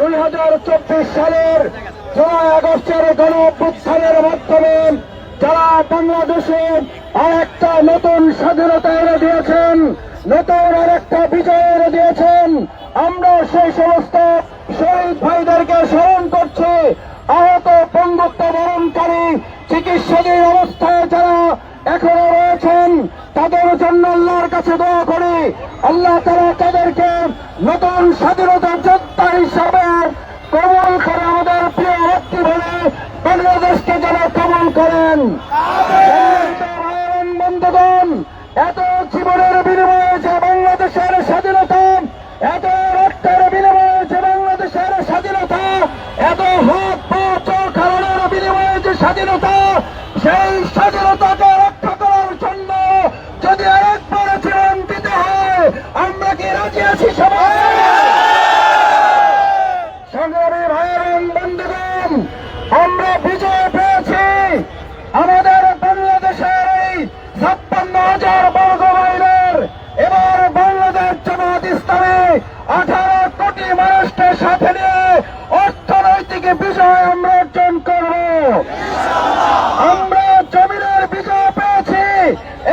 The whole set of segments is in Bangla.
2024 সালের জুলাই আগস্টের গণ অভ্যুত্থানের মাধ্যমে যারা বাংলাদেশে আরেকটা নতুন স্বাধীনতা এনে দিয়েছেন, নতুন আরেকটা বিজয় এনে দিয়েছেন, আমরা সেই সমস্ত শহীদ ভাইদেরকে স্মরণ করছি। আহত পঙ্গুত্ব বরণকারী চিকিৎসাধীন অবস্থায় যারা এখনো রয়েছেন তাদের জন্য আল্লাহর কাছে দোয়া করি, আল্লাহ তাআলা তাদেরকে নতুন স্বাধীনতা যোদ্ধা হিসাবে কবুল করে আমাদের প্রিয় মাতৃভূমি বাংলাদেশকে যেন কবুল করেন। বন্ধুগণ, এত জীবনের বিনিময়ে যে বাংলাদেশের স্বাধীনতা, এত রক্তের বিনিময়ে যে বাংলাদেশের স্বাধীনতা, এত হাত পা চোখ হারানোর বিনিময়ে যে স্বাধীনতা, সেই স্বাধীনতাকে রক্ষা করার জন্য যদি আরেকবার জীবন দিতে হয়, আমরা কি রাজি আছি সবাই? সংগ্রামী ভাইয়ের বন্ধুগণ, আমরা বিজয় পেয়েছি। আমাদের বাংলাদেশের এই 56,000 বর্গ মাইলের এবার বাংলাদেশ জামাত ইসলামী 18 কোটি মানুষকে সাথে নিয়ে অর্থনৈতিক বিজয় আমরা অর্জন করব। আমরা জমিনের বিজয় পেয়েছি,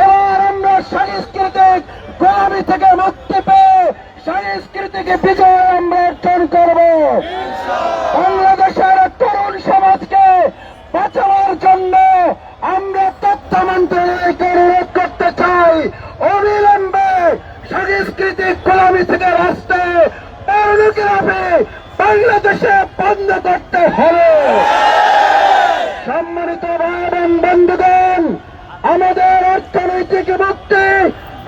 এবার আমরা সাংস্কৃতিক গোলামি থেকে মুক্তি পেয়ে সাংস্কৃতিক বিজয় আমরা অর্জন করব। বাংলাদেশের তরুণ সমাজকে বাঁচানোর জন্য আমরা তথ্য মন্ত্রণালয়কে অনুরোধ করতে চাই, অবিলম্বে সাংস্কৃতিক গোলামি থেকে রাস্তায় পর্নোগ্রাফি বাংলাদেশে বন্ধ করতে হবে। সম্মানিত ভাই এবং বন্ধুগণ, আমাদের অর্থনৈতিক মুক্তি,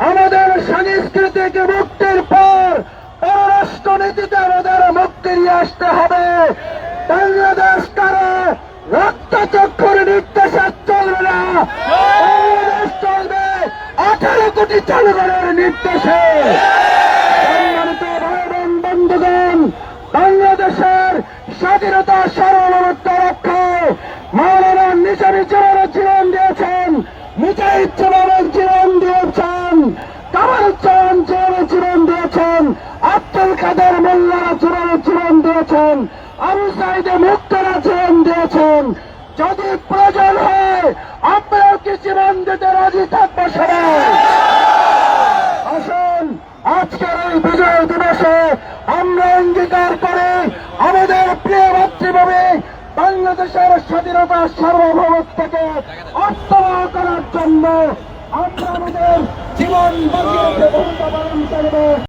আমাদের সাংস্কৃতিক মুক্তির পর পররাষ্ট্রনীতিতে আমাদের মুক্তি নিয়ে আসতে হবে। বাংলাদেশ কারো রক্তচক্ষুর নির্দেশে চলবে না, বাংলাদেশ চলবে 18 কোটি জনগণের নির্দেশে। সম্মানিত ভাই এবং বন্ধুগণ, বাংলাদেশের স্বাধীনতা সার্বভৌমত্ব রক্ষায় মাওলানা নিজামী জীবন দিয়েছেন, মুজাহিদ জীবন দিয়েছেন, কামারুজ্জামান জীবন দিয়েছেন, আব্দুল কাদের মোল্লারা জীবন দিয়েছেন, আবু সাইদে মুক্তারা জীবন দিয়েছেন। যদি প্রয়োজন হয় আমরাও কি জীবন দিতে রাজি থাকবো সবাই? আসুন আজকের এই বিজয় দিবসে আমরা অঙ্গীকার করে আমাদের প্রিয় মাতৃভূমি বাংলাদেশের স্বাধীনতা সার্বভৌমত্বকে অর্থবহ করার জন্য আমরা আমাদের জীবন বাঁচিয়ে ভূমিকা পালন করব।